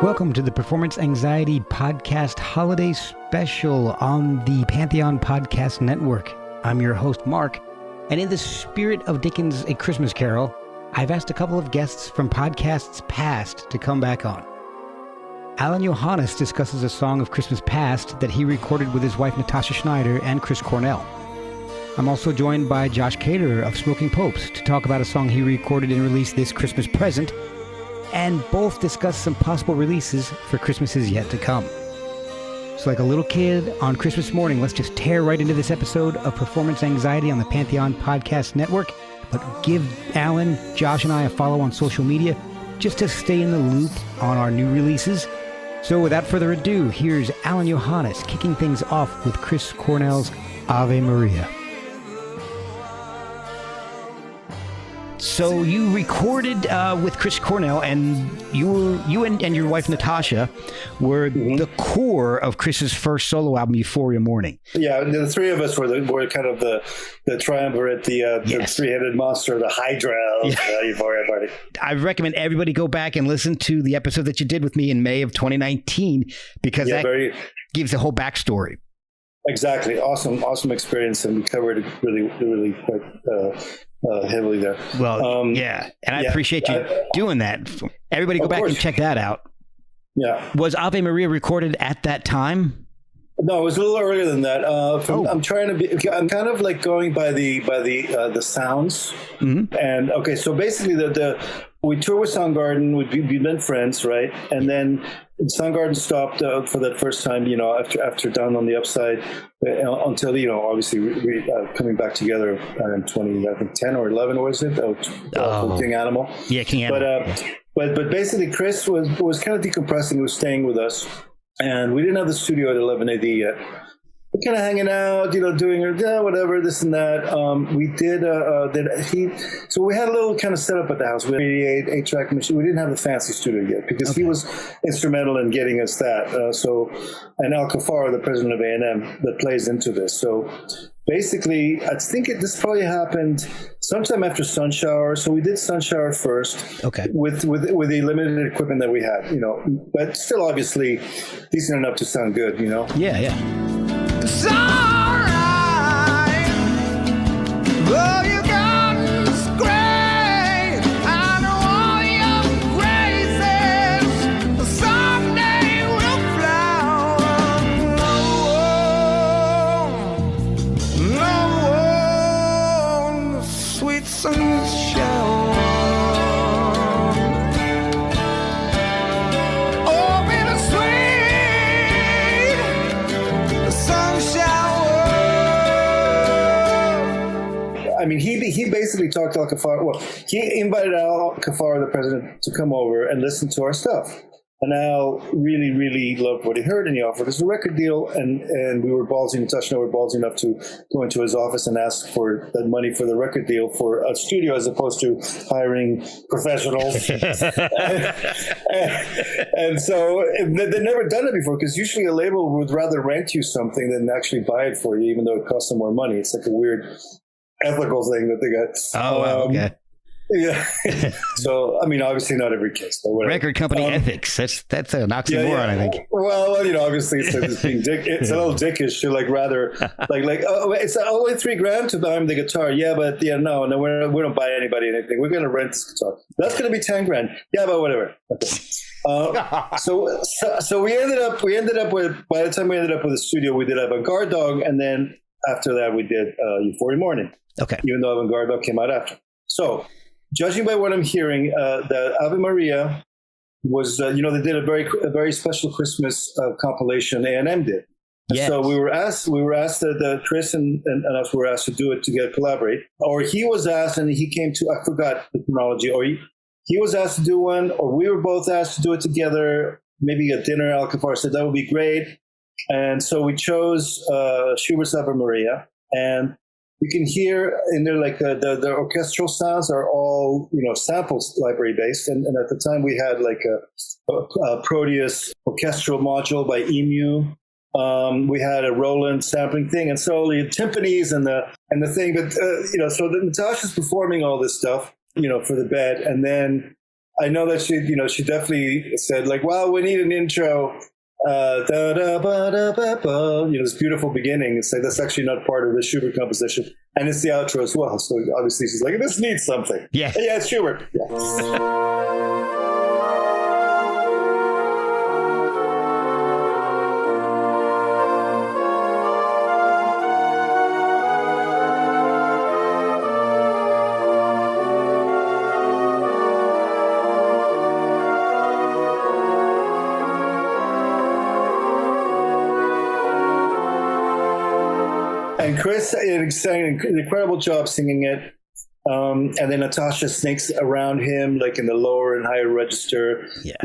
Welcome to the Performance Anxiety Podcast Holiday Special on the Pantheon Podcast Network. I'm your host, Mark, and in the spirit of Dickens' A Christmas Carol, I've asked a couple of guests from podcasts past to come back on. Alain Johannes discusses a song of Christmas past that he recorded with his wife Natasha Schneider and Chris Cornell. I'm also joined by Josh Caterer of Smoking Popes to talk about a song he recorded and released this Christmas present, and both discuss some possible releases for Christmases yet to come. So like a little kid on Christmas morning, let's just tear right into this episode of Performance Anxiety on the Pantheon Podcast Network. But give Alain, Josh, and I a follow on social media just to stay in the loop on our new releases. So without further ado, here's Alain Johannes kicking things off with Chris Cornell's Ave Maria. So you recorded with Chris Cornell, and you and your wife Natasha were the core of Chris's first solo album, Euphoria Morning. Yeah, the three of us were kind of the triumvirate, the three-headed monster, the Hydra of Euphoria party. I recommend everybody go back and listen to the episode that you did with me in May of 2019 because gives the whole backstory. Exactly, awesome experience, and we covered it really quite heavily there. Well, and I appreciate you doing that. Everybody go back and check that out. Yeah. Was Ave Maria recorded at that time? No, it was a little earlier than that. I'm kind of like going by the sounds. Mm-hmm. And okay, so basically we toured with Soundgarden. We've been friends, right? And then Soundgarden stopped for that first time, after Down on the Upside, until, obviously we coming back together in 2010 or 11, was it? King Animal. Yeah, King Animal. But basically Chris was kind of decompressing. He was staying with us, and we didn't have the studio at 11 AD yet. We're kind of hanging out, doing whatever, this and that. So we had a little kind of setup at the house. We had an 8-track machine. We didn't have the fancy studio yet because he was instrumental in getting us that. And Al Kafar, the president of A&M, that plays into this. So basically, I think this probably happened sometime after Sunshower. So we did Sunshower first, with the limited equipment that we had, but still obviously decent enough to sound good, Yeah. It's all right. Oh, you got this great. I know all your graces. Someday we'll flower. No, sweet sunshine. I mean, he basically talked to Al Kafar. Well, he invited Al Kafar, the president, to come over and listen to our stuff. And Al really, really loved what he heard, and he offered us a record deal. And we were ballsy, Natasha and I were ballsy enough to go into his office and ask for that money for the record deal for a studio as opposed to hiring professionals. and so they'd never done it before, because usually a label would rather rent you something than actually buy it for you, even though it costs them more money. It's like a weird ethical thing that they got. Okay. Yeah. So, I mean, obviously not every case, but whatever. Record company ethics. That's an oxymoron, I think. Well, obviously it's being it's a little dickish to rather it's only $3,000 to buy him the guitar. Yeah, but no, we don't buy anybody anything. We're going to rent this guitar. That's going to be $10,000. Yeah, but whatever. Okay. So we ended up with, by the time we ended up with the studio, we did Avant-Garde Dog, and then after that we did Euphoria Morning. Okay. Even though Avant-Garde Dog came out after. So, judging by what I'm hearing, the Ave Maria was, they did a very special Christmas compilation. A&M did. Yes. So we were asked that Chris and us were asked to do it together, collaborate. Or he was asked, and he came to, I forgot the chronology, or he was asked to do one, or we were both asked to do it together. Maybe a dinner. Al Kafar said that would be great. And so we chose Schubert's Ave Maria, and you can hear in there the orchestral sounds are all samples library based, and at the time we had a Proteus orchestral module by Emu. We had a Roland sampling thing, and so the timpanis and the thing. But so Natasha's performing all this stuff, for the bed, and then I know that she definitely said like, well, we need an intro. Da, da, ba, da, ba, ba. This beautiful beginning. It's like that's actually not part of the Schubert composition, and it's the outro as well. So obviously she's like, this needs something. Yeah, it's Schubert. Yeah. And Chris sang an incredible job singing it. And then Natasha snakes around him, like in the lower and higher register. Yeah.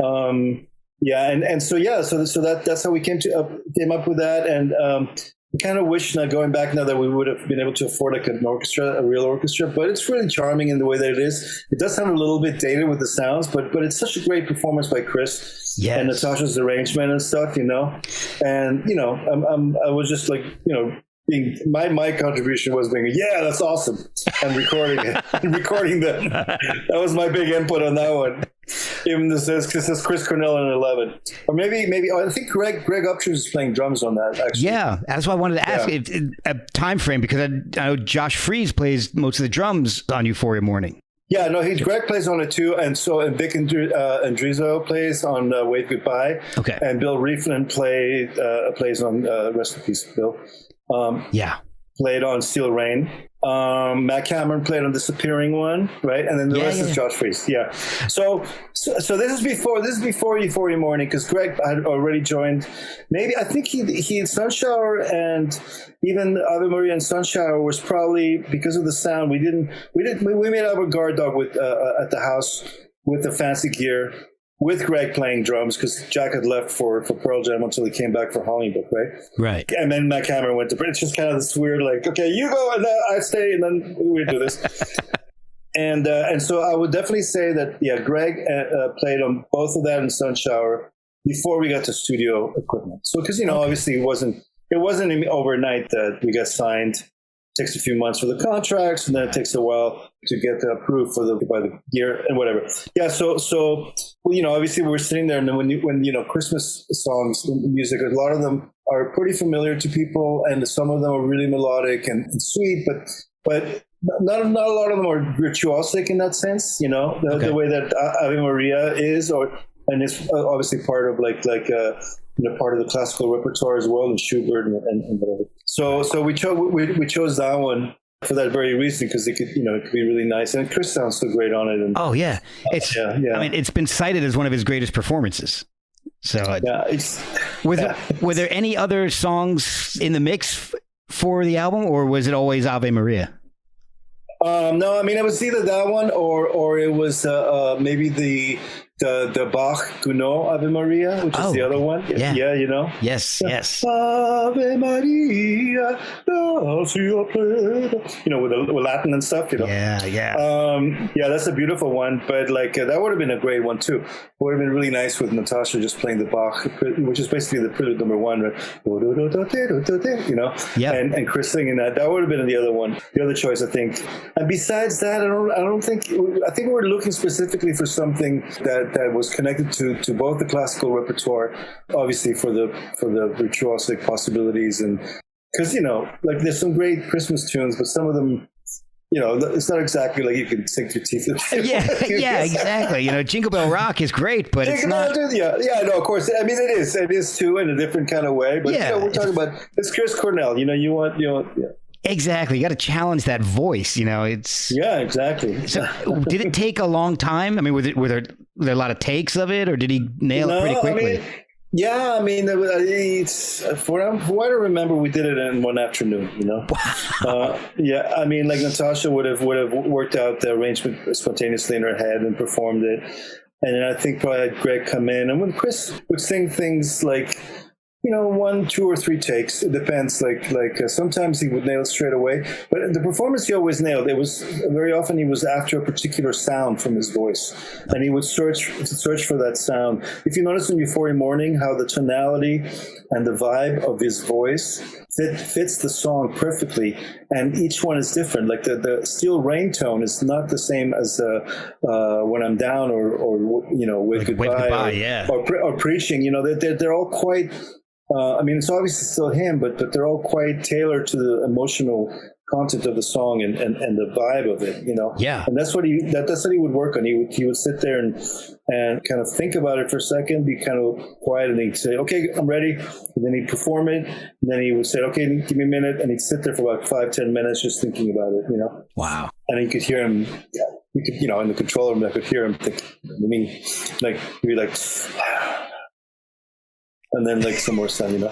So that's how we came up with that. And I kind of wish, now going back now, that we would have been able to afford like an orchestra, a real orchestra. But it's really charming in the way that it is. It does sound a little bit dated with the sounds, but it's such a great performance by Chris. Yes. And Natasha's arrangement and stuff, And I was just like, my contribution was being, yeah, that's awesome, and recording it, that was my big input on that one. Even this says Chris Cornell in 11, or maybe I think Greg Upchurch is playing drums on that. Actually, yeah, that's why I wanted to ask a time frame, because I know Josh Freese plays most of the drums on Euphoria Morning. Yeah, no, Greg plays on it too, and Vic Andrizzo plays on Wave Goodbye. Okay, and Bill Rieflin plays on Rest in Peace, Bill. Played on Steel Rain. Matt Cameron played on Disappearing One, right? And then the rest is Josh Freese. Yeah. So this is before Euphoria Morning, because Greg had already joined. Maybe I think he had Sunshower, and even Ave Maria and Sunshower was probably because of the sound. We made our guard dog with at the house with the fancy gear, with Greg playing drums, because Jack had left for Pearl Jam until he came back for Hollywood, right? Right. And then Matt Cameron went to Britain. It's just kind of this weird, like, okay, you go and I stay, and then we do this. and so I would definitely say that, Greg played on both of that and Sunshower before we got to studio equipment. So, because, obviously it wasn't overnight that we got signed. It takes a few months for the contracts, and then it takes a while to get approved by the gear and whatever. Yeah, so obviously we were sitting there, and then when Christmas songs, music, a lot of them are pretty familiar to people, and some of them are really melodic and sweet, but not a lot of them are virtuosic in that sense. The way that Ave Maria is, and it's obviously part of part of the classical repertoire as well, and Schubert and whatever. So we chose that one for that very reason, because it could be really nice, and Chris sounds so great on it. And, it's I mean, it's been cited as one of his greatest performances. So were there any other songs in the mix for the album, or was it always Ave Maria? No, I mean, it was either that one or it was maybe the Bach Gounod Ave Maria, which is the other one. Yeah. Yes. Ave Maria, with Latin and stuff. Yeah, that's a beautiful one. But that would have been a great one too. It would have been really nice with Natasha just playing the Bach, which is basically the prelude number one, right? And Chris singing that. That would have been the other one, the other choice, I think. And besides that, I think we're looking specifically for something that was connected to both the classical repertoire, obviously for the virtuosic possibilities, and because there's some great Christmas tunes, but some of them, it's not exactly like you can sink your teeth into. Yeah, exactly. Jingle Bell Rock is great, but it's not. Yeah, no, of course. I mean, it is too, in a different kind of way. But we're talking about it's Chris Cornell. You want. Exactly. You got to challenge that voice, it's... Yeah, exactly. So did it take a long time? I mean, were there a lot of takes of it, or did he nail it pretty quickly? For what I remember, we did it in one afternoon, Wow. I mean, Natasha would have worked out the arrangement spontaneously in her head and performed it. And then I think probably had Greg come in, and when Chris would sing things like, 1, 2, or 3 takes. It depends. Sometimes he would nail it straight away, but the performance he always nailed. It was very often he was after a particular sound from his voice, and he would search for that sound. If you notice in Euphoria Morning how the tonality and the vibe of his voice fits the song perfectly, and each one is different. Like the Steel Rain tone is not the same as When I'm Down or Wave Goodbye, or Preaching. They're all quite. It's obviously still him, but they're all quite tailored to the emotional content of the song and the vibe of it, Yeah. And that's what he would work on. He would sit there and kind of think about it for a second, be kind of quiet, and he'd say, "Okay, I'm ready." And then he'd perform it, and then he would say, "Okay, give me a minute," and he'd sit there for about 5-10 minutes just thinking about it, Wow. And you could hear him, in the control room, I could hear him think, he'd be like. And then some more sun, you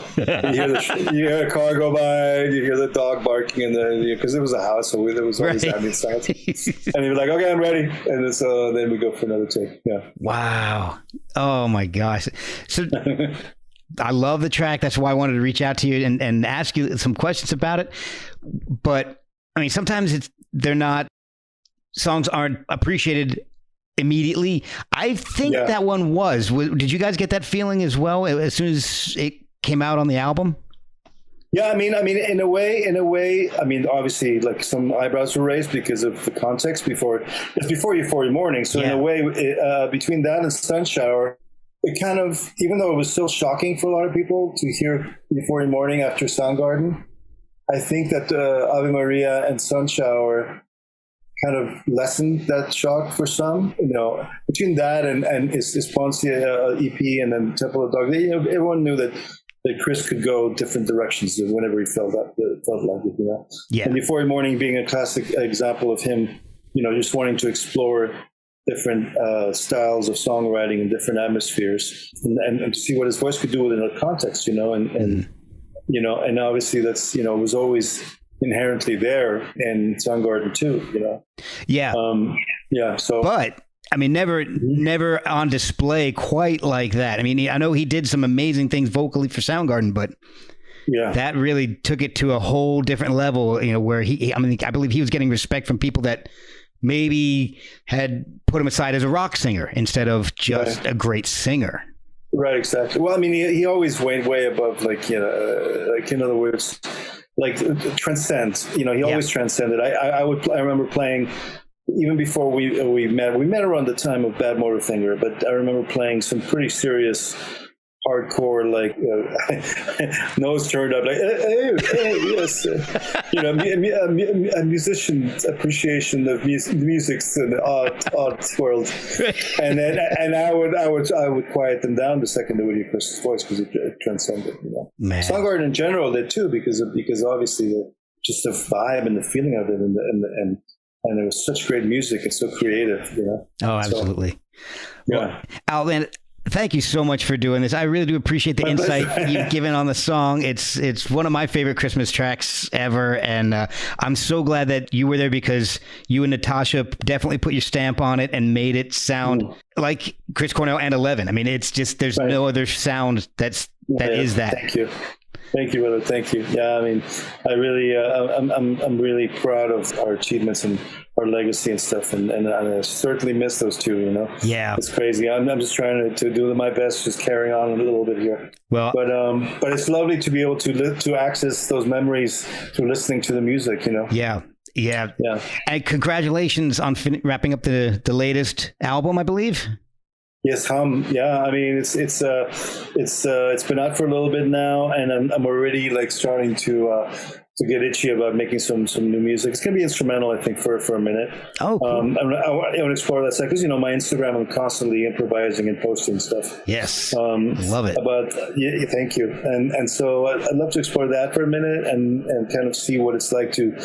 hear a car go by, you hear the dog barking, because it was a house, so there was always ambient sounds. And he'd be like, "Okay, I'm ready," and so then we go for another take. Yeah. Wow. Oh my gosh. So I love the track. That's why I wanted to reach out to you and ask you some questions about it. But sometimes songs aren't appreciated immediately. I think that one was. Did you guys get that feeling as well as soon as it came out on the album? Yeah, in a way, obviously, some eyebrows were raised because of the context before Euphoria Morning. So in a way, between that and Sun Shower, it kind of, even though it was still shocking for a lot of people to hear Euphoria Morning after Soundgarden, I think that Ave Maria and Sun Shower kind of lessened that shock for some, between that and Esponcia EP and then Temple of Dog. Everyone knew that Chris could go different directions whenever he felt like it, Yeah. And Euphoria Morning being a classic example of him, just wanting to explore different styles of songwriting and different atmospheres and to see what his voice could do within a context, and obviously that's, was always inherently there in Soundgarden too, Yeah. So, but never on display quite like that. I know he did some amazing things vocally for Soundgarden, but that really took it to a whole different level. Where I believe he was getting respect from people that maybe had put him aside as a rock singer instead of just a great singer. Right. Exactly. Well, he always went way above, in other words, transcend. He always transcended. I remember playing even before we met. We met around the time of Bad Motorfinger, but I remember playing some pretty serious hardcore, nose turned up, yes, a musician's appreciation of music's in the art world, and I would quiet them down the second they would hear Chris's voice because it transcended. Man. Soundgarden in general did too, because obviously just the vibe and the feeling of it, and it was such great music and so creative. Oh, absolutely. So, well, Alain, thank you so much for doing this. I really do appreciate the insight you've given on the song. It's one of my favorite Christmas tracks ever, and I'm so glad that you were there because you and Natasha definitely put your stamp on it and made it sound like Chris Cornell and 11. It's just there's no other sound that is that. Thank you, brother. Thank you. Yeah, I really, I'm really proud of our achievements and our legacy and stuff, and I certainly miss those two. Yeah, it's crazy. I'm just trying to do my best, just carrying on a little bit here. Well, but it's lovely to be able to access those memories through listening to the music. Yeah. And congratulations on wrapping up the latest album, I believe. Yes, Hum. Yeah, it's been out for a little bit now, and I'm already starting to get itchy about making some new music. It's gonna be instrumental, I think, for a minute. Oh, cool. I want to explore that side because my Instagram, I'm constantly improvising and posting stuff. Yes, love it. Thank you. And so I'd love to explore that for a minute and kind of see what it's like to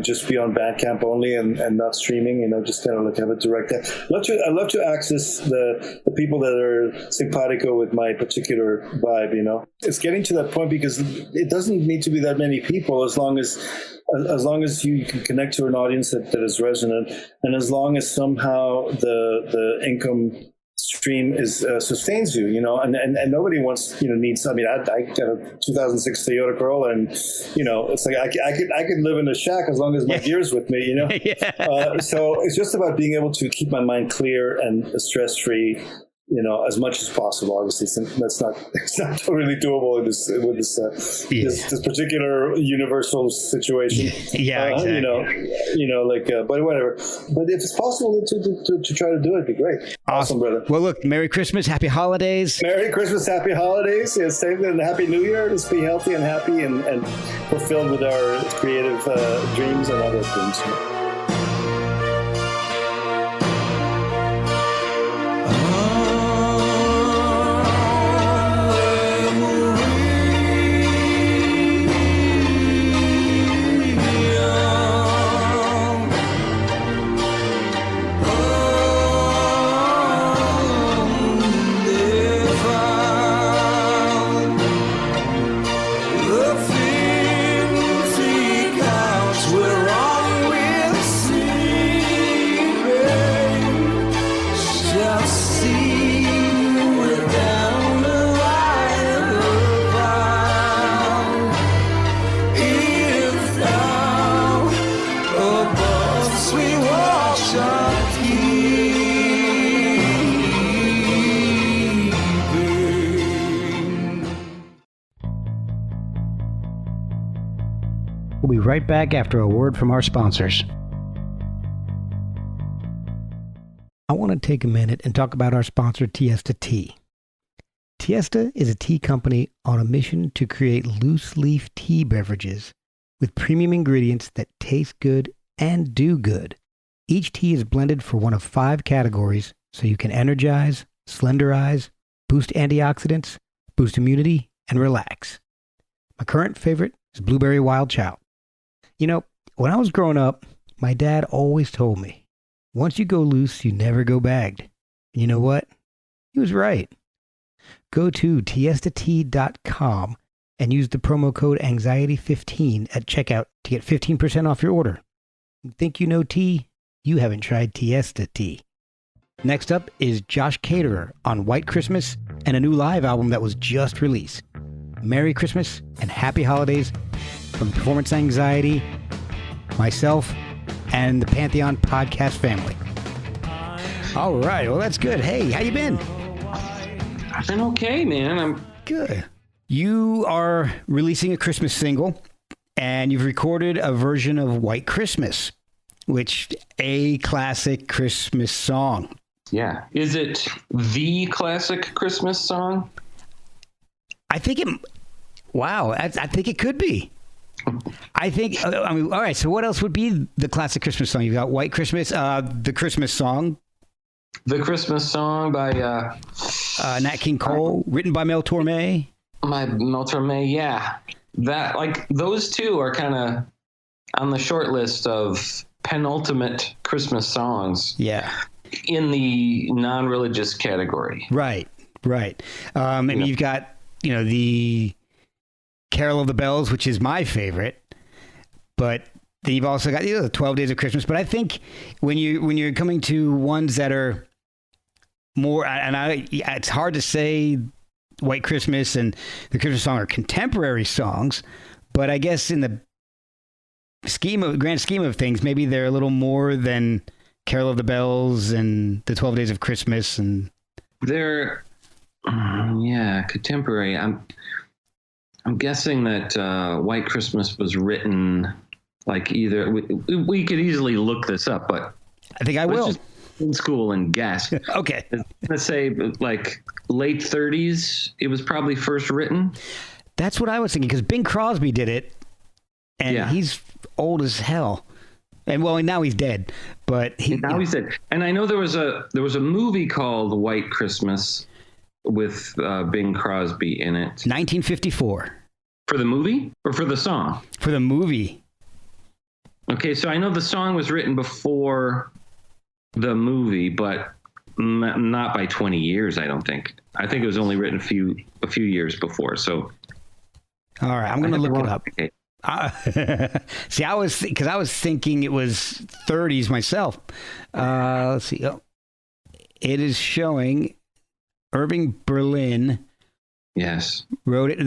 just be on Bandcamp only and not streaming. Just kind of have a direct. I love to access the people that are simpatico with my particular vibe. It's getting to that point because it doesn't need to be that many people as long as you can connect to an audience that is resonant, and as long as somehow the income stream is sustains you, and nobody needs. I got a 2006 Toyota Corolla, and it's like I could live in a shack as long as my gear's with me, So it's just about being able to keep my mind clear and stress free, as much as possible. Obviously, it's not really doable with this particular universal situation. Yeah, exactly. But whatever. But if it's possible to try to do it, it'd be great. Awesome, brother. Well, look, Merry Christmas, Happy Holidays. Merry Christmas, Happy Holidays. Yeah, same thing, and Happy New Year. Let's be healthy and happy and fulfilled with our creative dreams and other dreams. We'll be right back after a word from our sponsors. I want to take a minute and talk about our sponsor, Tiesta Tea. Tiesta is a tea company on a mission to create loose leaf tea beverages with premium ingredients that taste good and do good. Each tea is blended for one of 5 categories, so you can energize, slenderize, boost antioxidants, boost immunity, and relax. My current favorite is Blueberry Wild Child. When I was growing up, my dad always told me, once you go loose, you never go bagged. And you know what? He was right. Go to tiestatea.com and use the promo code Anxiety15 at checkout to get 15% off your order. Think you know tea? You haven't tried Tiesta Tea. Next up is Josh Caterer on White Christmas and a new live album that was just released. Merry Christmas and Happy Holidays from Performance Anxiety, myself, and the Pantheon podcast family. All right, well, that's good. Hey, how you been? I've been okay, man. I'm good. You are releasing a Christmas single, and you've recorded a version of White Christmas, which a classic Christmas song. Yeah. Is it the classic Christmas song? I think it could be. All right, so what else would be the classic Christmas song? You've got White Christmas, the Christmas song. The Christmas song by Nat King Cole, written by Mel Torme. Mel Torme, yeah. Those two are kind of on the short list of penultimate Christmas songs. Yeah. In the non-religious category. Right. And you've got, the Carol of the Bells, which is my favorite, but then you've also got the 12 Days of Christmas. But I think when you're coming to ones that are more, it's hard to say White Christmas and the Christmas song are contemporary songs, but I guess in the grand scheme of things, maybe they're a little more than Carol of the Bells and the 12 Days of Christmas, and they're contemporary. I'm guessing that White Christmas was written either we could easily look this up, but I think I will. Just in school and guess. Okay. Let's say late 30s. It was probably first written. That's what I was thinking, because Bing Crosby did it, and he's old as hell. And now he's dead, but he's dead. And I know there was a movie called White Christmas with Bing Crosby in it. 1954. For the movie or for the song? For the movie. Okay, so I know the song was written before the movie, but not by 20 years, I don't think. I think it was only written a few years before. So, all right, I'm going to look it up. See, I was thinking it was 30s myself. Let's see. Oh, it is showing Irving Berlin. Yes. Wrote it.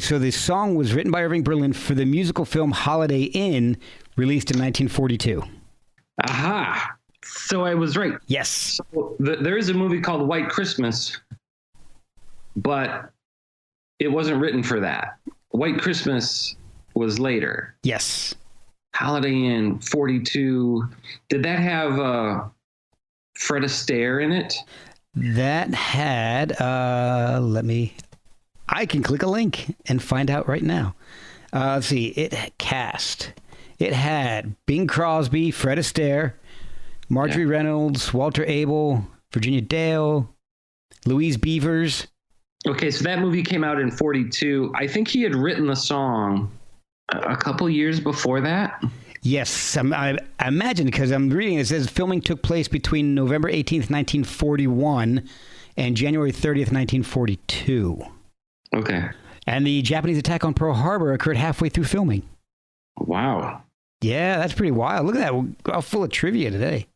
So the song was written by Irving Berlin for the musical film Holiday Inn, released in 1942. Aha. So I was right. Yes. So there is a movie called White Christmas, but it wasn't written for that. White Christmas was later. Yes. Holiday Inn 42. Did that have Fred Astaire in it? That had, I can click a link and find out right now. Let's see, it had Bing Crosby, Fred Astaire, Marjorie Reynolds, Walter Abel, Virginia Dale, Louise Beavers. Okay, so that movie came out in 42. I think he had written the song a couple years before that. Yes, I imagine, because I'm reading it says filming took place between November 18th, 1941 and January 30th, 1942. Okay. And the Japanese attack on Pearl Harbor occurred halfway through filming. Wow. Yeah, that's pretty wild. Look at that. We're all full of trivia today.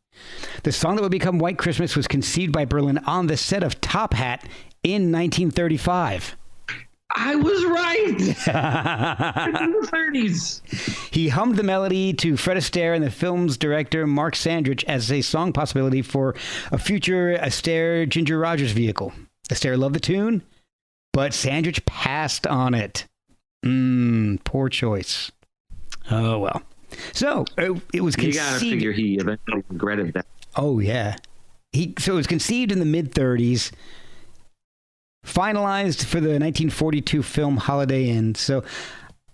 The song that would become White Christmas was conceived by Berlin on the set of Top Hat in 1935. I was right. In the 30s. He hummed the melody to Fred Astaire and the film's director, Mark Sandrich, as a song possibility for a future Astaire Ginger Rogers vehicle. Astaire loved the tune, but Sandrich passed on it. Poor choice. Oh, well. So, it was conceived... You gotta figure he eventually regretted that. Oh, yeah. So it was conceived in the mid-30s, finalized for the 1942 film Holiday Inn. So,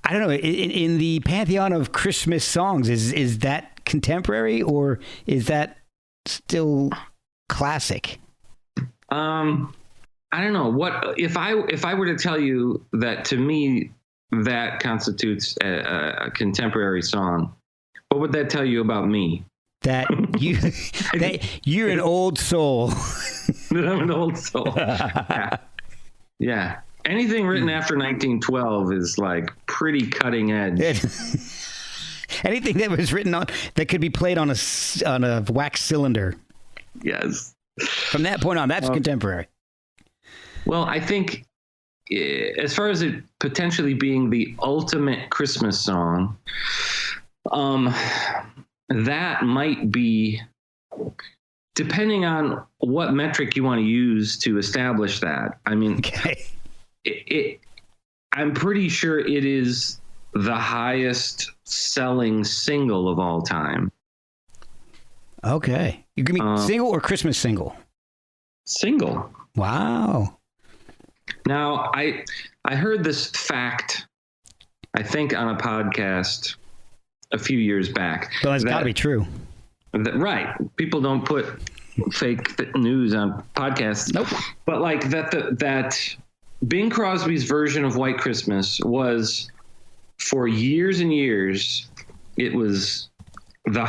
I don't know, in the pantheon of Christmas songs, is that contemporary or is that still classic? I don't know. What if I were to tell you that, to me, that constitutes a contemporary song, what would that tell you about me? That you're an old soul. That I'm an old soul. Yeah. Anything written after 1912 is like pretty cutting edge. Anything that was written on that could be played on a wax cylinder. Yes. From that point on, that's contemporary. Well, I think as far as it potentially being the ultimate Christmas song, that might be, depending on what metric you want to use to establish that. I mean, okay. I'm pretty sure it is the highest selling single of all time. Okay. You give me single or Christmas single? Single. Wow. Now, I heard this fact, I think, on a podcast a few years back. Well, it's got to be true. Right. People don't put fake news on podcasts. Nope. But like that Bing Crosby's version of White Christmas was, for years and years, it was the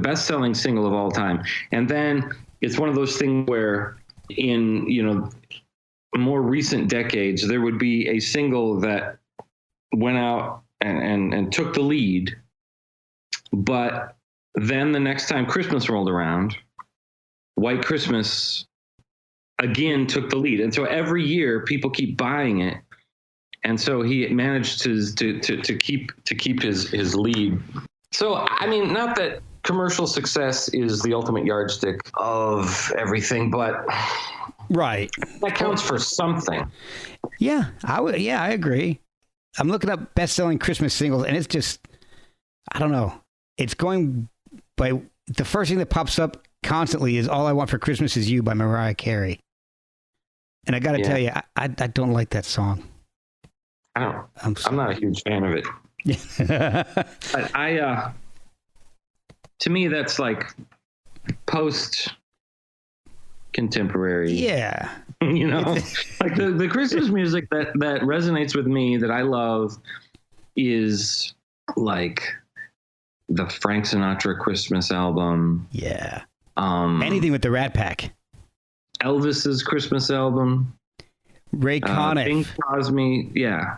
best selling single of all time. And then it's one of those things where in, more recent decades, there would be a single that went out and took the lead, but then the next time Christmas rolled around, White Christmas again took the lead, and so every year people keep buying it, and so he managed to keep his lead. So I mean, not that commercial success is the ultimate yardstick of everything, but right, that counts for something. Yeah, I agree. I'm looking up best-selling Christmas singles, and it's just, I don't know. It's going by, the first thing that pops up constantly is All I Want for Christmas Is You by Mariah Carey. And I got to tell you, I don't like that song. I'm not a huge fan of it. But to me, that's like post-contemporary. Yeah. Like the Christmas music that resonates with me, that I love, is like the Frank Sinatra Christmas album. Yeah. Anything with the Rat Pack. Elvis's Christmas album. Ray Conniff. Bing Crosby. Yeah.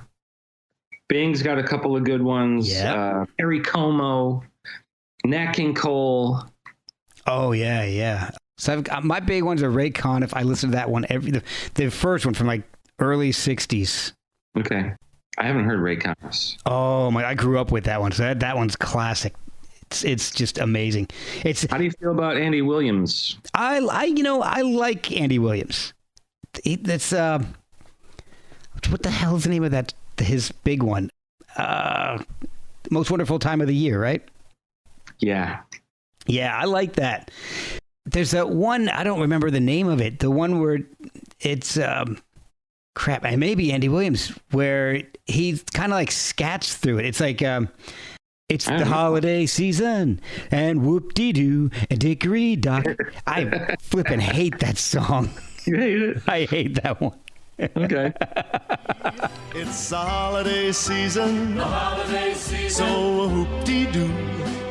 Bing's got a couple of good ones. Yeah. Perry Como. Nat King Cole. Oh, yeah, yeah. So I've got, my big ones are Ray Conniff. I listen to that one the first one from like early 60s. Okay. I haven't heard Ray Conniff. Oh my! I grew up with that one, so that one's classic. It's just amazing. How do you feel about Andy Williams? I like Andy Williams. That's what the hell is the name of that? His big one, Most Wonderful Time of the Year, right? Yeah, I like that. There's that one, I don't remember the name of it. The one where it's crap. It may be Andy Williams, where he kind of like scats through it. It's like it's the holiday season and whoop-de-doo and dickory-dock. I flipping hate that song. you hate it. I hate that one. Okay. It's the holiday season. The holiday season. So whoop-de-doo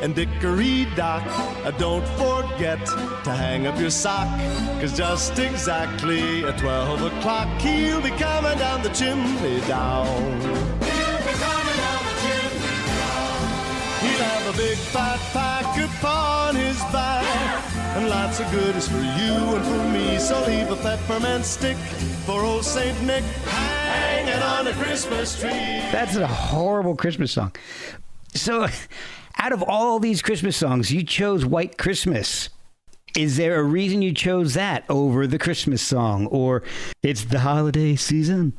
and dickory-dock. Don't forget to hang up your sock. 'Cause just exactly at 12 o'clock, he'll be coming down the chimney down. He'll have a big fat pack upon his back, and lots of goodies for you and for me. So leave a peppermint stick for old Saint Nick hanging on a Christmas tree. That's a horrible Christmas song. So, out of all these Christmas songs, you chose White Christmas. Is there a reason you chose that over the Christmas song, or it's the holiday season?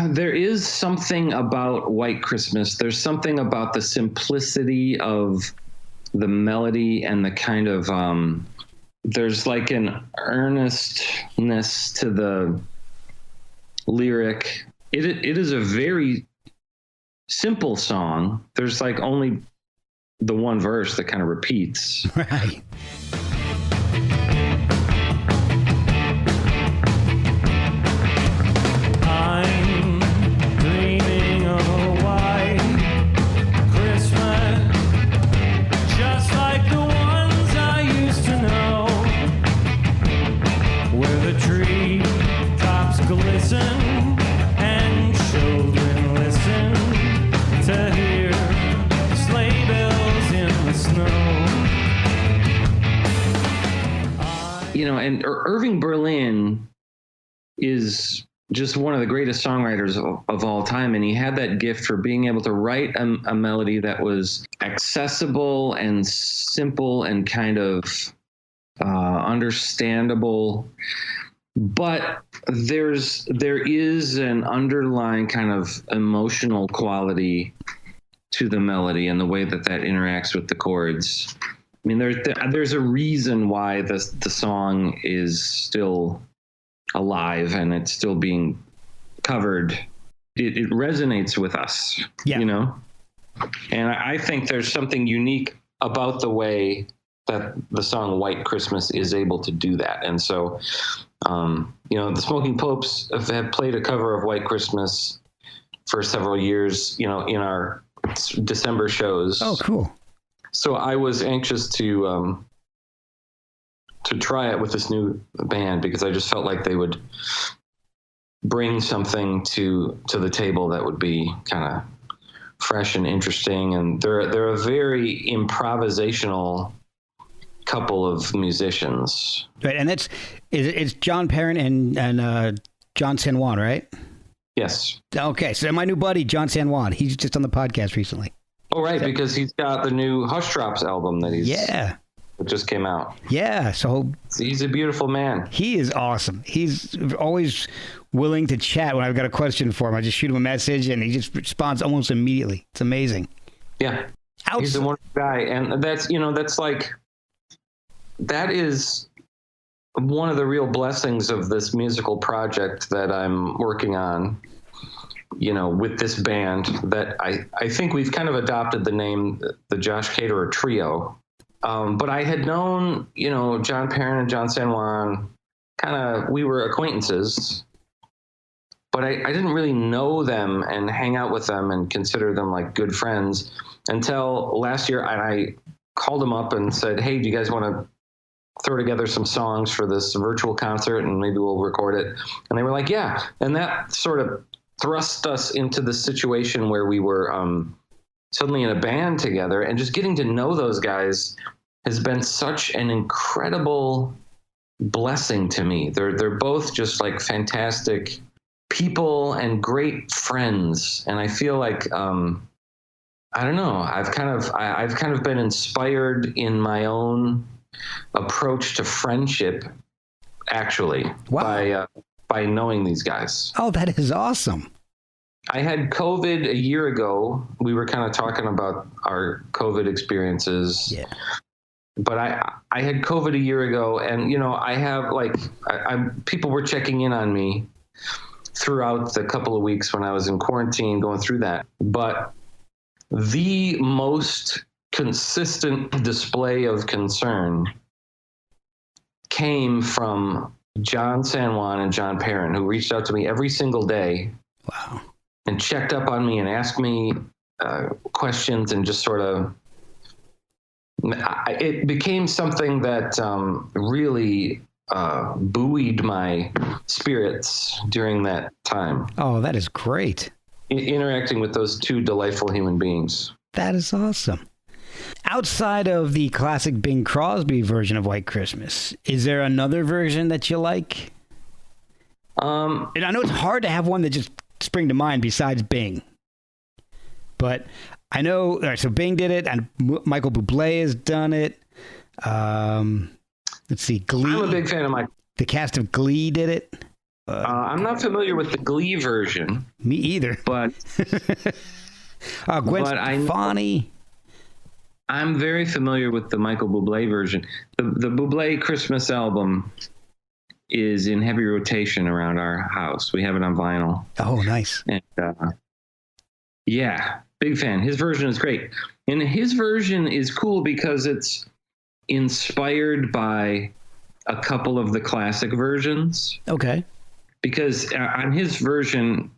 There is something about White Christmas. There's something about the simplicity of the melody and the kind of there's like an earnestness to the lyric. It is a very simple song. There's like only the one verse that kind of repeats. Right. And Irving Berlin is just one of the greatest songwriters of all time. And he had that gift for being able to write a melody that was accessible and simple and kind of understandable. But there is an underlying kind of emotional quality to the melody and the way that interacts with the chords. I mean, there's a reason why the song is still alive and it's still being covered. It resonates with us, you know? And I think there's something unique about the way that the song White Christmas is able to do that. And so, the Smoking Popes have played a cover of White Christmas for several years, in our December shows. Oh, cool. So I was anxious to try it with this new band because I just felt like they would bring something to the table that would be kind of fresh and interesting. And they're a very improvisational couple of musicians. Right, and it's John Perrin and John San Juan, right? Yes. Okay, so my new buddy John San Juan, he's just on the podcast recently. Oh, right, because he's got the new Hush Drops album that that just came out. Yeah, so he's a beautiful man. He is awesome. He's always willing to chat when I've got a question for him. I just shoot him a message and he just responds almost immediately. It's amazing. Yeah, he's a wonderful guy, and that is one of the real blessings of this musical project that I'm working on. With this band, that I think we've kind of adopted the name, the Josh Caterer Trio. But I had known, John Perrin and John San Juan, we were acquaintances, but I didn't really know them and hang out with them and consider them like good friends until last year. I called them up and said, hey, do you guys want to throw together some songs for this virtual concert and maybe we'll record it? And they were like, yeah. And that sort of thrust us into the situation where we were suddenly in a band together, and just getting to know those guys has been such an incredible blessing to me. They're both just like fantastic people and great friends. And I feel like I don't know. I've kind of been inspired in my own approach to friendship, actually, by knowing these guys. Oh, that is awesome. I had COVID a year ago. We were kind of talking about our COVID experiences. Yeah. But I had COVID a year ago, and I have people were checking in on me throughout the couple of weeks when I was in quarantine going through that. But the most consistent display of concern came from John San Juan and John Perrin, who reached out to me every single day. Wow. And checked up on me and asked me questions, and just sort of, it became something that really buoyed my spirits during that time. Oh, that is great. Interacting with those two delightful human beings. That is awesome. Outside of the classic Bing Crosby version of White Christmas, is there another version that you like? And I know it's hard to have one that just spring to mind besides Bing. But I know, all right, so Bing did it, and Michael Bublé has done it. Let's see, Glee. I'm a big fan of Michael. The cast of Glee did it. I'm not familiar with the Glee version. Me either. But Gwen Stefani. I'm very familiar with the Michael Bublé version. The Bublé Christmas album is in heavy rotation around our house. We have it on vinyl. Oh, nice. And yeah, big fan. His version is great. And his version is cool because it's inspired by a couple of the classic versions. Okay. Because on his version,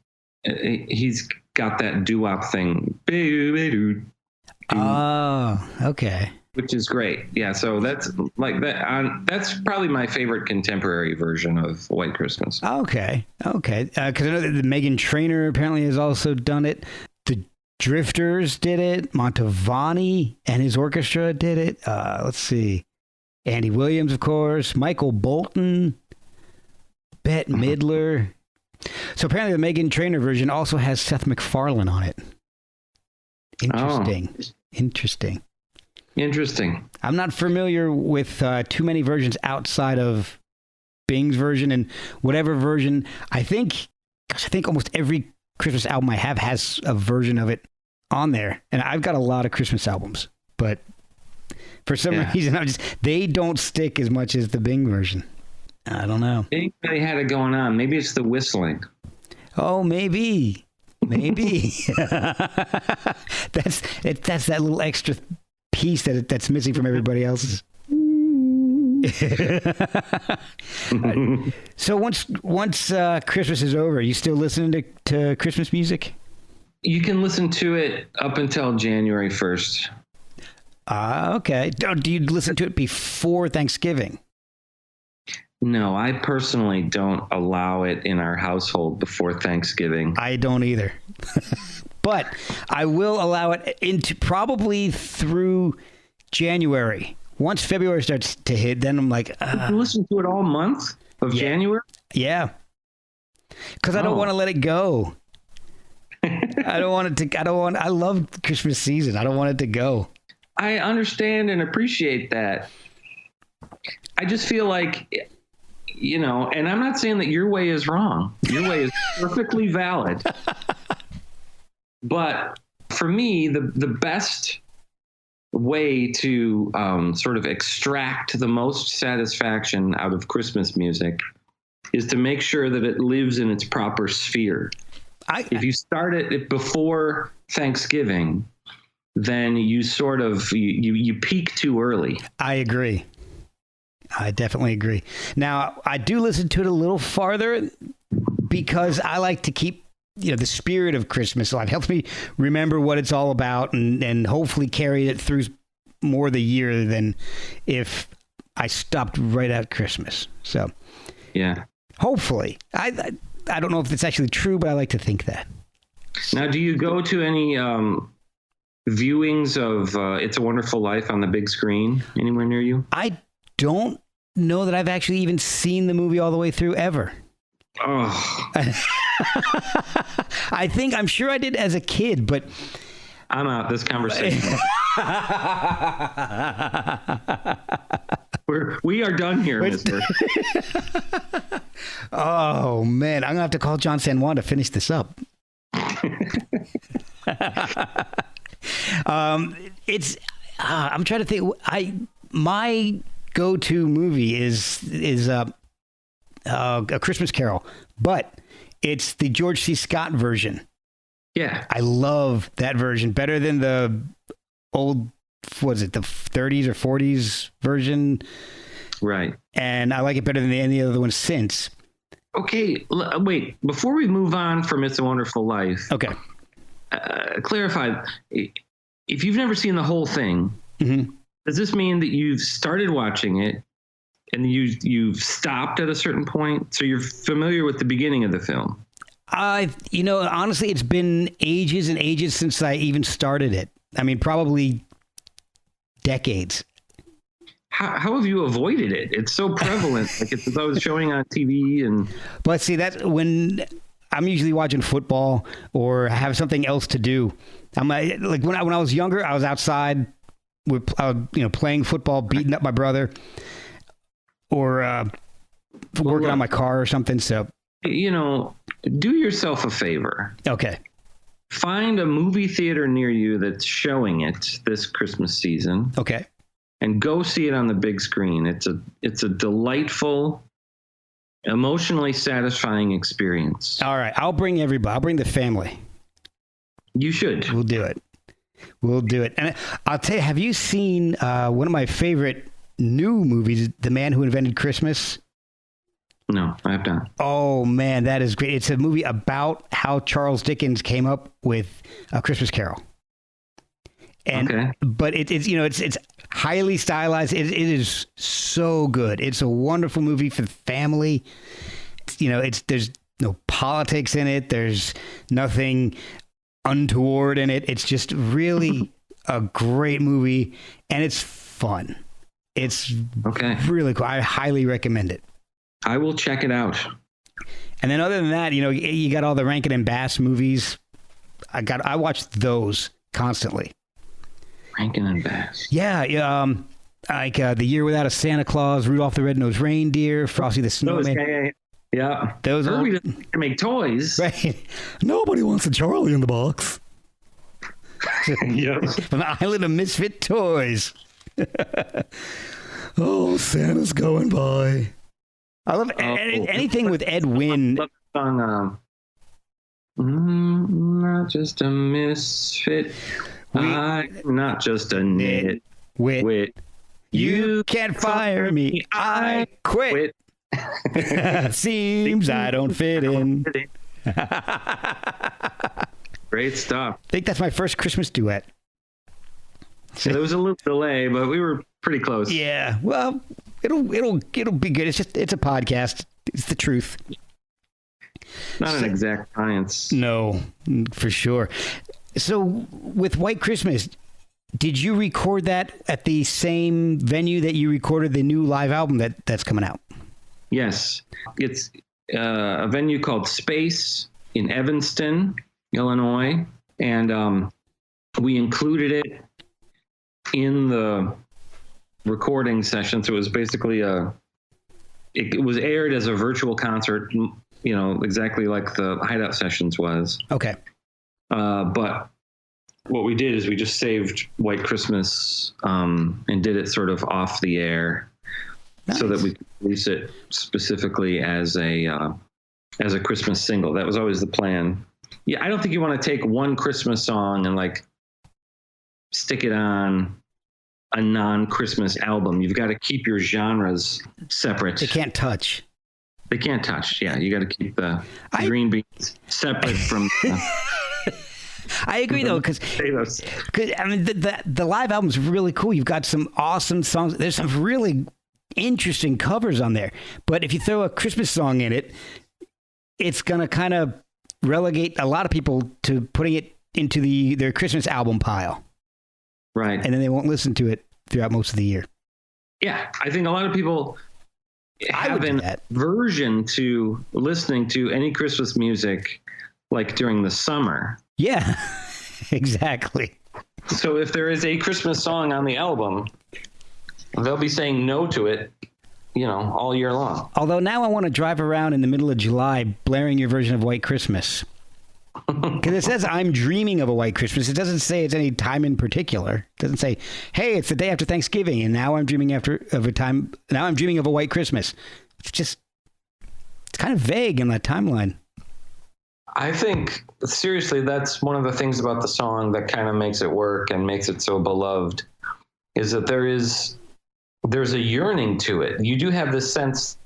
he's got that doo-wop thing. Oh, okay. Which is great. Yeah, so that's like that. That's probably my favorite contemporary version of White Christmas. Okay. Because I know that the Meghan Trainor apparently has also done it. The Drifters did it. Mantovani and his orchestra did it. Let's see. Andy Williams, of course. Michael Bolton. Bette Midler. So apparently the Meghan Trainor version also has Seth MacFarlane on it. Interesting. Interesting. I'm not familiar with too many versions outside of Bing's version, and whatever version. I think almost every Christmas album I have has a version of it on there, and I've got a lot of Christmas albums, but for some reason they don't stick as much as the Bing version. I don't know. They had it going on. Maybe it's the whistling. Oh, maybe. That's that little extra piece that's missing from everybody else's. So once Christmas is over, you still listening to Christmas music? You can listen to it up until January 1st. Okay. Do you listen to it before Thanksgiving? No, I personally don't allow it in our household before Thanksgiving. I don't either. But I will allow it into probably through January. Once February starts to hit, then I'm like, You can listen to it all month of January? Yeah. Because I don't want to let it go. I love Christmas season. I don't want it to go. I understand and appreciate that. I just feel like, and I'm not saying that your way is wrong. Your way is perfectly valid. But for me, the best way to sort of extract the most satisfaction out of Christmas music is to make sure that it lives in its proper sphere. If you start it before Thanksgiving, then you sort of you peak too early. I agree. I definitely agree. Now, I do listen to it a little farther because I like to keep the spirit of Christmas alive. It helps me remember what it's all about and hopefully carry it through more of the year than if I stopped right at Christmas. So, yeah. Hopefully. I don't know if it's actually true, but I like to think that. Now, do you go to any viewings of It's a Wonderful Life on the big screen anywhere near you? I don't know that I've actually even seen the movie all the way through ever. Oh. I'm sure I did as a kid, but I'm out. This conversation. We are done here, mister. Oh, man. I'm going to have to call John San Juan to finish this up. I'm trying to think. My go-to movie is A Christmas Carol, but it's the George C. Scott version. Yeah. I love that version better than the old, what is it, the 30s or 40s version? Right. And I like it better than any other one since. Okay, wait. Before we move on from It's a Wonderful Life, Okay. Clarify. If you've never seen the whole thing, does this mean that you've started watching it and you've stopped at a certain point? So you're familiar with the beginning of the film? Honestly, it's been ages and ages since I even started it. I mean, probably decades. How have you avoided it? It's so prevalent. Like it's always showing on TV. But see, that's when I'm usually watching football or have something else to do. I'm like when I was younger, I was outside, playing football, beating up my brother, or working on my car or something. So, do yourself a favor. Okay. Find a movie theater near you that's showing it this Christmas season. Okay. And go see it on the big screen. It's a delightful, emotionally satisfying experience. All right. I'll bring everybody. I'll bring the family. You should. We'll do it. And I'll tell you, have you seen one of my favorite new movies, The Man Who Invented Christmas? No, I have not. Oh, man, that is great. It's a movie about how Charles Dickens came up with A Christmas Carol. But it's highly stylized. It is so good. It's a wonderful movie for the family. There's no politics in it. There's nothing untoward in it. It's just really a great movie, and it's fun. It's really cool. I highly recommend it. I will check it out. And then other than that, you got all the Rankin and Bass movies. I watch those constantly. Rankin and Bass. Yeah. Like The Year Without a Santa Claus, Rudolph the Red-Nosed Reindeer, Frosty the Snowman. Yeah. Those are we didn't make toys. Right. Nobody wants a Charlie in the box. Yep. From the Island of Misfit Toys. Oh, Santa's going by. I love anything with Ed Wynn. I love the song, not just a misfit. I'm not just a nitwit. You can't fire me. I quit. Seems I don't fit in. Great stuff. I think that's my first Christmas duet. So there was a little delay, but we were pretty close. Yeah. Well, it'll be good. It's a podcast. It's the truth. Not an exact science. No, for sure. So with White Christmas, did you record that at the same venue that you recorded the new live album that's coming out? Yes. It's a venue called Space in Evanston, Illinois. And we included it in the recording session. So it was basically it was aired as a virtual concert, exactly like the Hideout Sessions was. Okay. But what we did is we just saved White Christmas and did it sort of off the air. Nice. So that we could release it specifically as a Christmas single. That was always the plan. Yeah, I don't think you want to take one Christmas song and stick it on a non-Christmas album. You've got to keep your genres separate. They can't touch. Yeah, you got to keep the green beans separate from. I agree though, because I mean the live album's really cool. You've got some awesome songs. There's some really interesting covers on there. But if you throw a Christmas song in it, it's gonna kind of relegate a lot of people to putting it into their Christmas album pile. Right. And then they won't listen to it throughout most of the year. Yeah, I think a lot of people have an aversion to listening to any Christmas music during the summer. Yeah, exactly. So if there is a Christmas song on the album, they'll be saying no to it, all year long. Although now I want to drive around in the middle of July blaring your version of White Christmas. Because it says I'm dreaming of a white Christmas. It doesn't say it's any time in particular. It doesn't say, hey, it's the day after Thanksgiving, and now I'm dreaming of a white Christmas. It's kind of vague in that timeline. I think, seriously, that's one of the things about the song that kind of makes it work and makes it so beloved, is that there's a yearning to it. You do have this sense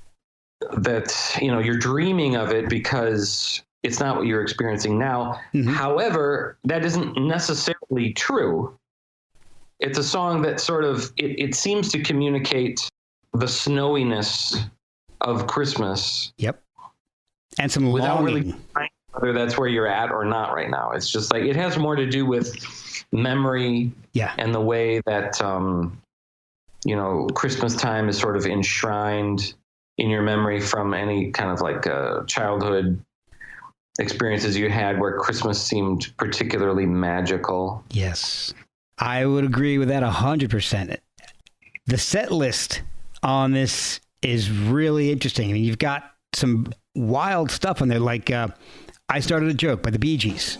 that, you're dreaming of it because it's not what you're experiencing now. Mm-hmm. However, that isn't necessarily true. It's a song that sort of, it seems to communicate the snowiness of Christmas. Yep. And some without longing. Really trying whether that's where you're at or not right now. It's just like, it has more to do with memory. Yeah. And the way that, Christmas time is sort of enshrined in your memory from any kind of like childhood experiences you had where Christmas seemed particularly magical. Yes, I would agree with that 100%. The set list on this is really interesting. I mean, you've got some wild stuff on there, like I Started a Joke by the Bee Gees.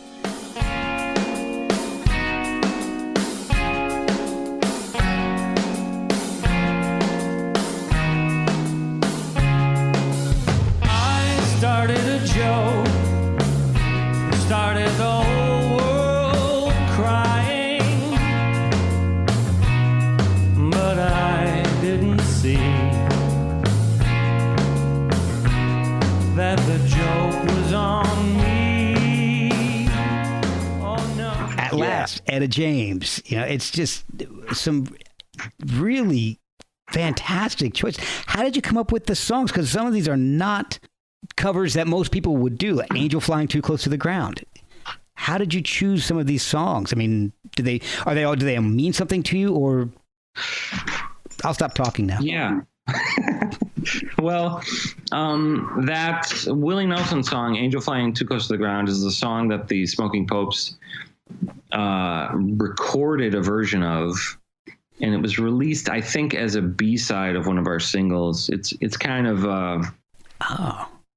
I started a joke. Started the whole world crying, but I didn't see that the joke was on me. Oh no. At last, Etta James. It's just some really fantastic choice. How did you come up with the songs? Because some of these are not covers that most people would do, like Angel Flying Too Close to the Ground. How did you choose some of these songs? I mean, do they mean something to you, or I'll stop talking now. Yeah. Well, that Willie Nelson song, Angel Flying Too Close to the Ground, is the song that the Smoking Popes recorded a version of, and it was released, I think, as a B-side of one of our singles. It's kind of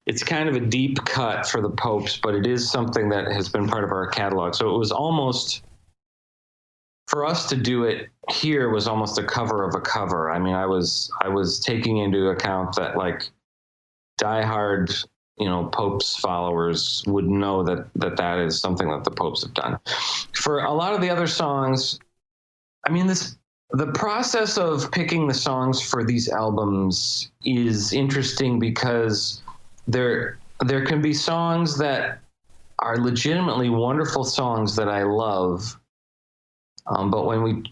It's kind of a deep cut for the Popes, but it is something that has been part of our catalog. So it was almost, for us to do it here, was almost a cover of a cover. I mean, I was taking into account that, like, diehard, Popes followers would know that is something that the Popes have done. For a lot of the other songs, I mean, the process of picking the songs for these albums is interesting because there can be songs that are legitimately wonderful songs that I love, but when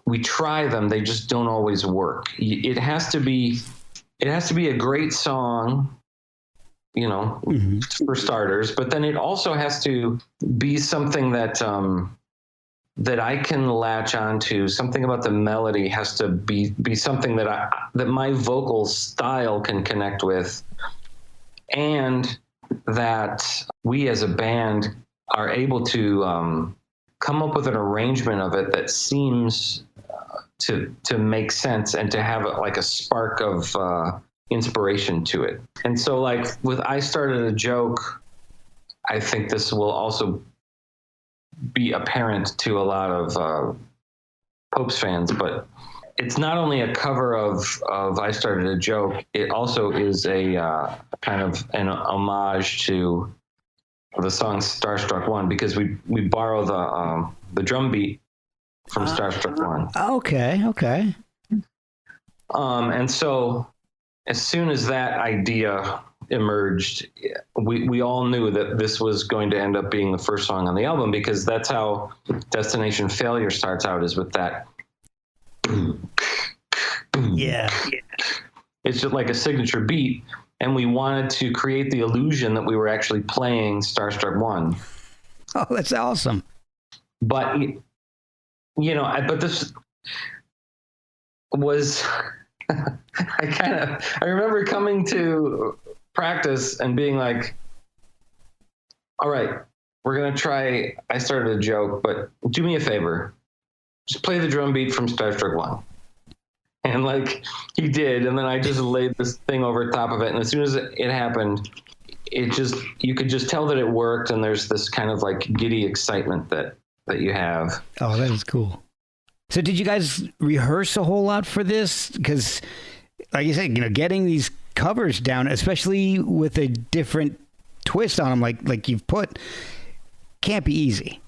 we try them, they just don't always work. It has to be a great song, mm-hmm. for starters, but then it also has to be something that I can latch onto. Something about the melody has to be something that my vocal style can connect with, and that we as a band are able to come up with an arrangement of it that seems to make sense and to have like a spark of inspiration to it. And so, like, with I Started a Joke, I think this will also be apparent to a lot of Popes fans, but it's not only a cover of I Started a Joke, it also is a kind of an homage to the song Starstruck One, because we borrow the drum beat from Starstruck One. Okay. And so as soon as that idea emerged, we all knew that this was going to end up being the first song on the album, because that's how Destination Failure starts out, is with that. Yeah. It's just like a signature beat, and we wanted to create the illusion that we were actually playing Starstruck One. Oh, that's awesome. But but this was I remember coming to practice and being like, all right, we're going to try, I started a joke, but do me a favor. Just play the drum beat from Star Trek 1. And like he did, and then I just laid this thing over top of it. And as soon as it happened, you could just tell that it worked. And there's this kind of like giddy excitement that you have. Oh, that is cool. So did you guys rehearse a whole lot for this? Because like you said, getting these covers down, especially with a different twist on them, like you've put, can't be easy.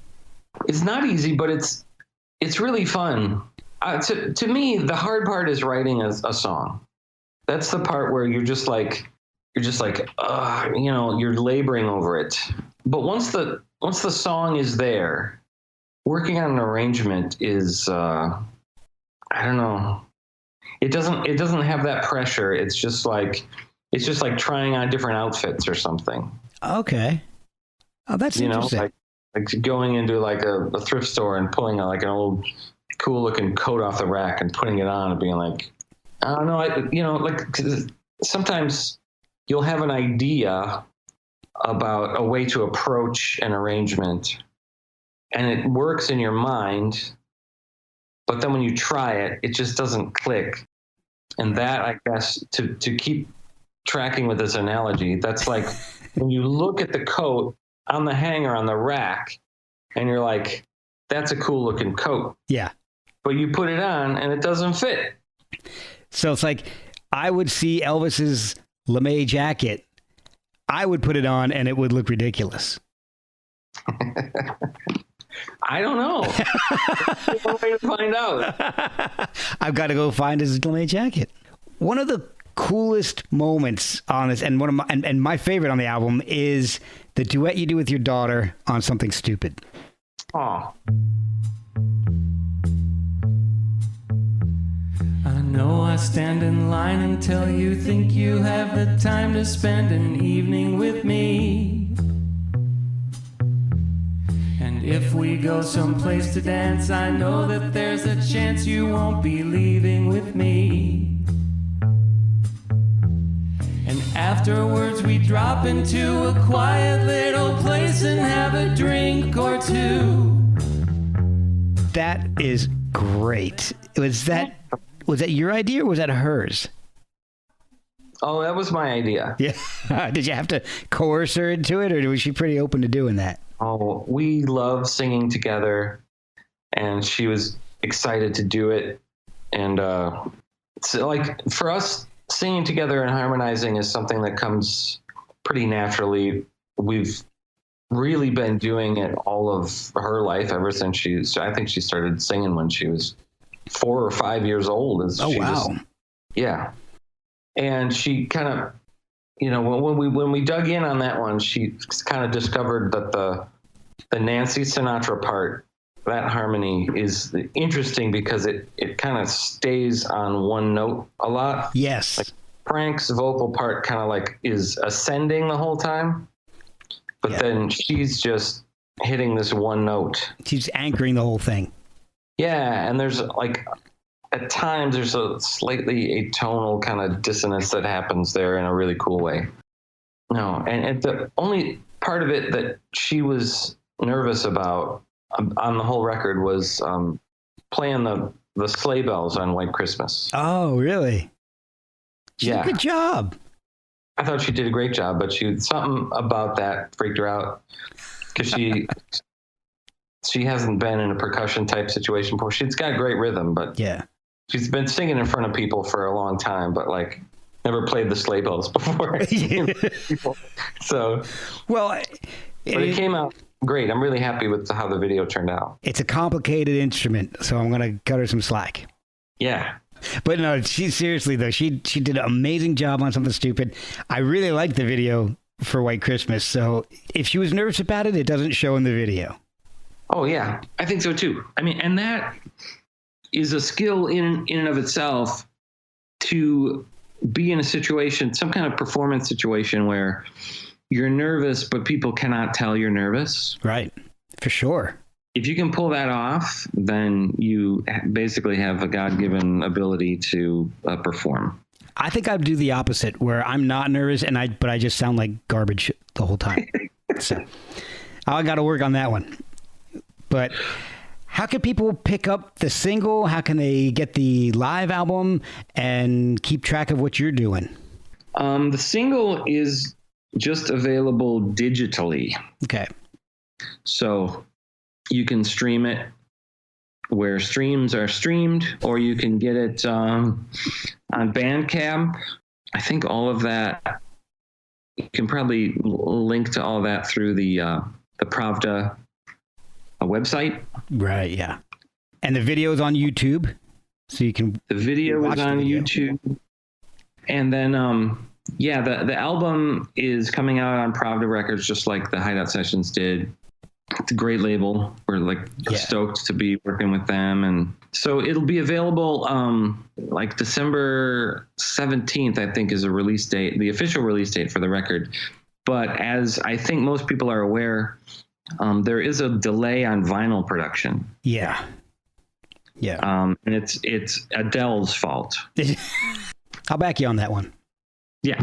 It's not easy, but it's really fun. To me, the hard part is writing a song. That's the part where you're just like, you're laboring over it. But once the song is there, working on an arrangement is, I don't know. It doesn't have that pressure. It's just like trying on different outfits or something. Okay. Oh, that's interesting. Like going into like a thrift store and pulling like an old cool looking coat off the rack and putting it on and being like, I don't know, sometimes you'll have an idea about a way to approach an arrangement and it works in your mind, but then when you try it, it just doesn't click. And that, I guess, to keep tracking with this analogy, that's like when you look at the coat on the hanger on the rack and you're like, that's a cool looking coat. Yeah. But you put it on and it doesn't fit. So it's like I would see Elvis's LeMay jacket. I would put it on and it would look ridiculous. I don't know. There's one way to find out. I've got to go find his LeMay jacket. One of the coolest moments on this, and my favorite on the album, is the duet you do with your daughter on Something Stupid. Oh. I know I stand in line until you think you have the time to spend an evening with me. And if we go someplace to dance, I know that there's a chance you won't be leaving with me. And afterwards we drop into a quiet little place and have a drink or two. That is great. Was that your idea or was that hers? Oh, that was my idea. Yeah. Did you have to coerce her into it, or was she pretty open to doing that? Oh, we love singing together, and she was excited to do it. And so, like, for us, singing together and harmonizing is something that comes pretty naturally. We've really been doing it all of her life ever since I think she started singing when she was 4 or 5 years old. Oh, wow. Yeah. And she kind of, when we dug in on that one, she kind of discovered that the Nancy Sinatra part, that harmony is interesting because it kind of stays on one note a lot. Yes. Like Frank's vocal part kind of like is ascending the whole time, but then she's just hitting this one note. She's anchoring the whole thing. Yeah, and there's like at times there's a slightly atonal kind of dissonance that happens there in a really cool way. No, and the only part of it that she was nervous about on the whole record was playing the sleigh bells on White Christmas. Oh, really? She did a good job. I thought she did a great job, but something about that freaked her out because she hasn't been in a percussion type situation before. She's got great rhythm, but she's been singing in front of people for a long time, but like never played the sleigh bells before. So, but it came out great. I'm really happy with how the video turned out. It's a complicated instrument, so I'm going to cut her some slack. Yeah. But no, she did an amazing job on Something Stupid. I really liked the video for White Christmas. So if she was nervous about it, it doesn't show in the video. Oh yeah, I think so too. I mean, and that is a skill in and of itself to be in a situation, some kind of performance situation where you're nervous, but people cannot tell you're nervous. Right. For sure. If you can pull that off, then you basically have a God-given ability to perform. I think I'd do the opposite, where I'm not nervous but I just sound like garbage the whole time. So, I got to work on that one. But how can people pick up the single? How can they get the live album and keep track of what you're doing? The single is just available digitally. Okay. So you can stream it where streams are streamed, or you can get it on Bandcamp. I think all of that, you can probably link to all that through the Pravda website. Right, yeah. And the video's on YouTube, so you can The video is on YouTube. And then, the album is coming out on Pravda Records, just like the Hideout Sessions did. It's a great label. We're stoked to be working with them. And so it'll be available December 17th, I think, is a release date, the official release date for the record. But as I think most people are aware, there is a delay on vinyl production. Yeah. And it's Adele's fault. I'll back you on that one. Yeah.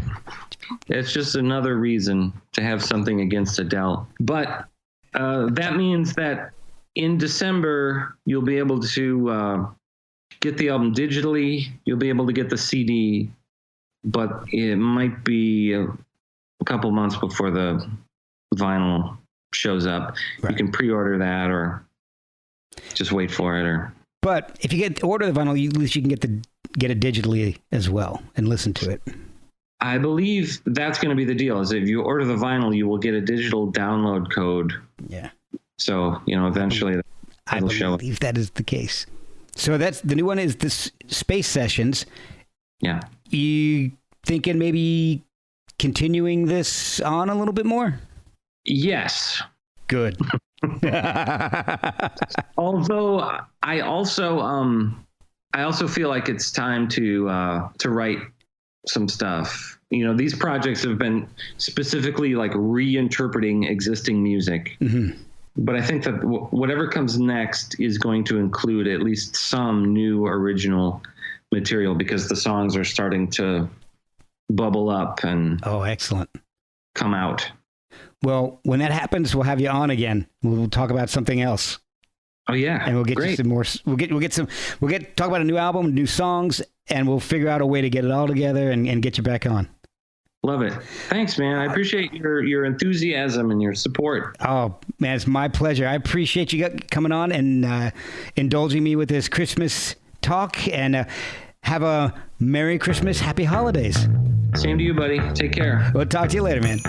It's just another reason to have something against Adele. But that means that in December, you'll be able to get the album digitally. You'll be able to get the CD, but it might be a couple months before the vinyl shows up. Right. You can pre-order that or just wait for it. But if you order the vinyl, at least you can get it digitally as well and listen to it. I believe that's going to be the deal, is if you order the vinyl, you will get a digital download code. Yeah. So, eventually it'll show. I believe that is the case. So that's the new one is this Space Sessions. Yeah. You thinking maybe continuing this on a little bit more? Yes. Good. Although I also feel like it's time to write some stuff. These projects have been specifically like reinterpreting existing music. Mm-hmm. But I think that whatever comes next is going to include at least some new original material, because the songs are starting to bubble up and excellent, come out. Well, when that happens, we'll have you on again. We'll talk about something else. Oh yeah, and we'll get you some more. We'll talk about a new album, new songs, and we'll figure out a way to get it all together and get you back on. Love it. Thanks, man. I appreciate your enthusiasm and your support. Oh, man, it's my pleasure. I appreciate you coming on and indulging me with this Christmas talk. And have a Merry Christmas, Happy Holidays. Same to you, buddy. Take care. We'll talk to you later, man.